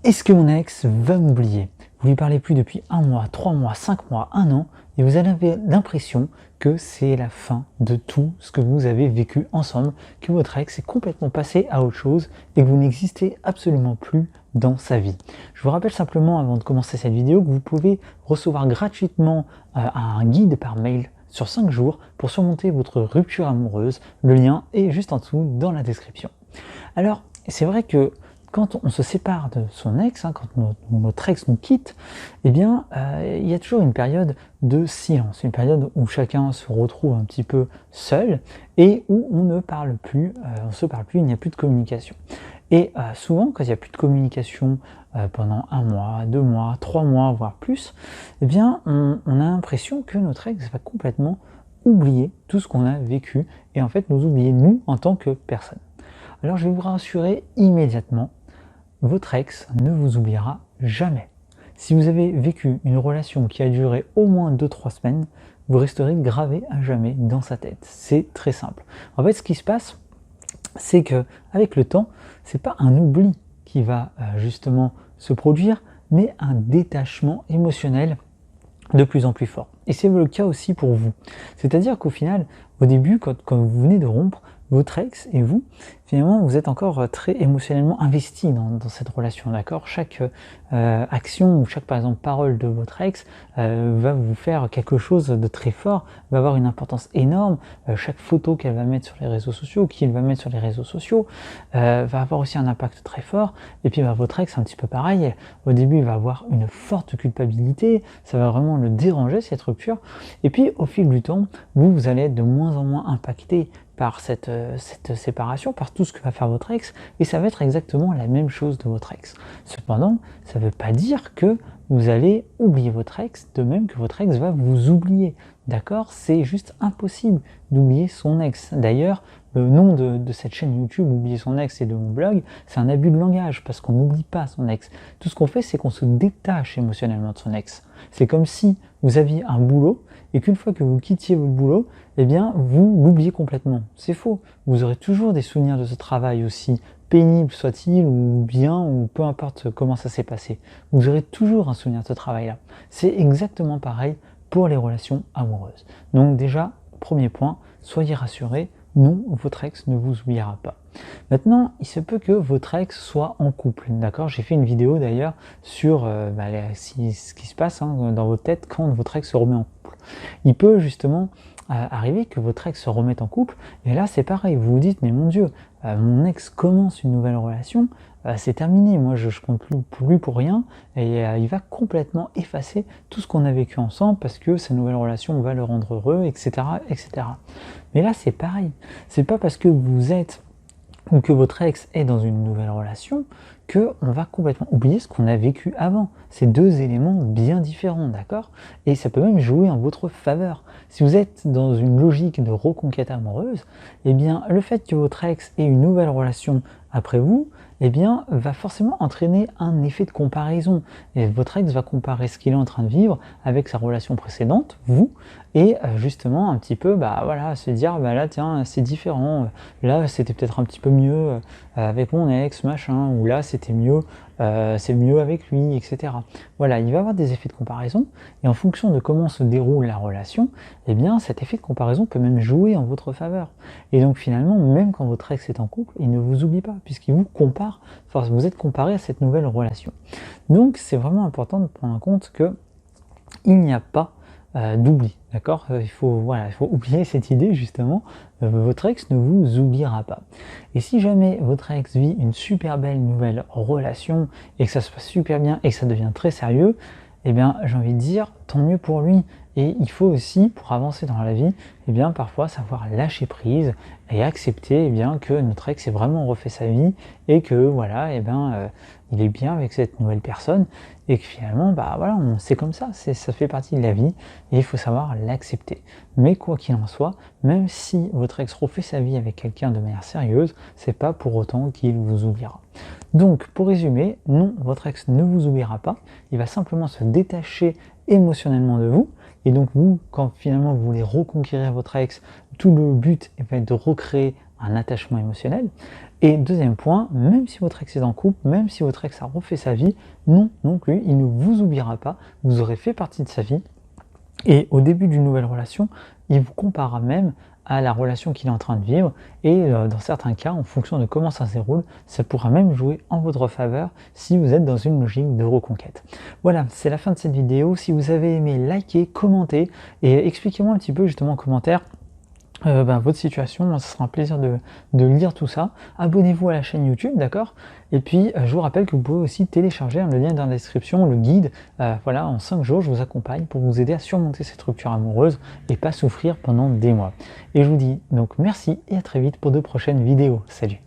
Est-ce que mon ex va m'oublier? Vous lui parlez plus depuis 1 mois, 3 mois, 5 mois, 1 an, et vous avez l'impression que c'est la fin de tout ce que vous avez vécu ensemble, que votre ex est complètement passé à autre chose et que vous n'existez absolument plus dans sa vie. Je vous rappelle simplement avant de commencer cette vidéo que vous pouvez recevoir gratuitement un guide par mail sur 5 jours pour surmonter votre rupture amoureuse. Le lien est juste en dessous dans la description. Alors, c'est vrai que quand on se sépare de son ex, quand notre ex nous quitte, eh bien, il y a toujours une période de silence, une période où chacun se retrouve un petit peu seul et où on ne parle plus, on se parle plus, il n'y a plus de communication. Et souvent, quand il n'y a plus de communication pendant 1 mois, 2 mois, 3 mois, voire plus, eh bien, on a l'impression que notre ex va complètement oublier tout ce qu'on a vécu et en fait nous oublier nous en tant que personne. Alors je vais vous rassurer immédiatement, votre ex ne vous oubliera jamais. Si vous avez vécu une relation qui a duré au moins 2-3 semaines, vous resterez gravé à jamais dans sa tête. C'est très simple. En fait, ce qui se passe, c'est que avec le temps, c'est pas un oubli qui va justement se produire, mais un détachement émotionnel de plus en plus fort. Et c'est le cas aussi pour vous. C'est-à-dire qu'au final, au début, quand vous venez de rompre, votre ex et vous, finalement, vous êtes encore très émotionnellement investi dans cette relation, d'accord? Chaque action ou chaque, par exemple, parole de votre ex va vous faire quelque chose de très fort, va avoir une importance énorme. Chaque photo qu'elle va mettre sur les réseaux sociaux, qu'il va mettre sur les réseaux sociaux, va avoir aussi un impact très fort. Et puis, votre ex, un petit peu pareil. Au début, il va avoir une forte culpabilité, ça va vraiment le déranger, cette rupture. Et puis, au fil du temps, vous allez être de moins en moins impacté par cette séparation, par tout ce que va faire votre ex, et ça va être exactement la même chose de votre ex. Cependant, ça ne veut pas dire que vous allez oublier votre ex, de même que votre ex va vous oublier. D'accord? C'est juste impossible d'oublier son ex. D'ailleurs, le nom de cette chaîne YouTube, Oublier son ex, et de mon blog, c'est un abus de langage, parce qu'on n'oublie pas son ex. Tout ce qu'on fait, c'est qu'on se détache émotionnellement de son ex. C'est comme si vous aviez un boulot, et qu'une fois que vous quittiez votre boulot, eh bien, vous l'oubliez complètement. C'est faux. Vous aurez toujours des souvenirs de ce travail, aussi pénible soit-il, ou bien, ou peu importe comment ça s'est passé. Vous aurez toujours un souvenir de ce travail-là. C'est exactement pareil pour les relations amoureuses. Donc déjà, premier point, soyez rassurés, non, votre ex ne vous oubliera pas. Maintenant, il se peut que votre ex soit en couple, d'accord? J'ai fait une vidéo d'ailleurs sur ce qui se passe dans votre tête quand votre ex se remet en couple. Il peut justement arriver que votre ex se remette en couple, et là c'est pareil, vous vous dites, mais mon Dieu, mon ex commence une nouvelle relation, c'est terminé, moi je compte plus pour rien, et il va complètement effacer tout ce qu'on a vécu ensemble parce que sa nouvelle relation va le rendre heureux, etc. etc. Mais là c'est pareil, c'est pas parce que vous êtes ou que votre ex est dans une nouvelle relation, qu'on va complètement oublier ce qu'on a vécu avant. C'est deux éléments bien différents, d'accord? Et ça peut même jouer en votre faveur. Si vous êtes dans une logique de reconquête amoureuse, eh bien, le fait que votre ex ait une nouvelle relation après vous, eh bien, va forcément entraîner un effet de comparaison. Et votre ex va comparer ce qu'il est en train de vivre avec sa relation précédente, vous, et justement un petit peu, se dire, là tiens, c'est différent, là c'était peut-être un petit peu mieux avec mon ex, machin, ou là c'était mieux, c'est mieux avec lui, etc. Voilà, il va y avoir des effets de comparaison, et en fonction de comment se déroule la relation, eh bien cet effet de comparaison peut même jouer en votre faveur. Et donc finalement, même quand votre ex est en couple, il ne vous oublie pas, puisqu'il vous compare, enfin, vous êtes comparé à cette nouvelle relation. Donc c'est vraiment important de prendre en compte que il n'y a pas d'oubli, d'accord? Il faut oublier cette idée justement, votre ex ne vous oubliera pas. Et si jamais votre ex vit une super belle nouvelle relation et que ça se passe super bien et que ça devient très sérieux, eh bien j'ai envie de dire tant mieux pour lui. Et il faut aussi, pour avancer dans la vie, eh bien parfois savoir lâcher prise et accepter que notre ex ait vraiment refait sa vie et que voilà, il est bien avec cette nouvelle personne et que finalement, c'est comme ça, ça fait partie de la vie et il faut savoir l'accepter. Mais quoi qu'il en soit, même si votre ex refait sa vie avec quelqu'un de manière sérieuse, c'est pas pour autant qu'il vous oubliera. Donc, pour résumer, non, votre ex ne vous oubliera pas, il va simplement se détacher émotionnellement de vous. Et donc vous, quand finalement vous voulez reconquérir votre ex, tout le but va être de recréer un attachement émotionnel. Et deuxième point, même si votre ex est en couple, même si votre ex a refait sa vie, non plus, il ne vous oubliera pas, vous aurez fait partie de sa vie. Et au début d'une nouvelle relation, il vous comparera même à la relation qu'il est en train de vivre et dans certains cas, en fonction de comment ça se déroule, ça pourra même jouer en votre faveur si vous êtes dans une logique de reconquête. Voilà, c'est la fin de cette vidéo. Si vous avez aimé, likez, commentez et expliquez-moi un petit peu justement en commentaire votre situation, ce sera un plaisir de lire tout ça. Abonnez-vous à la chaîne YouTube, d'accord? Et puis, je vous rappelle que vous pouvez aussi télécharger, le lien est dans la description, le guide. Voilà, en 5 jours, je vous accompagne pour vous aider à surmonter cette rupture amoureuse et pas souffrir pendant des mois. Et je vous dis donc merci et à très vite pour de prochaines vidéos. Salut!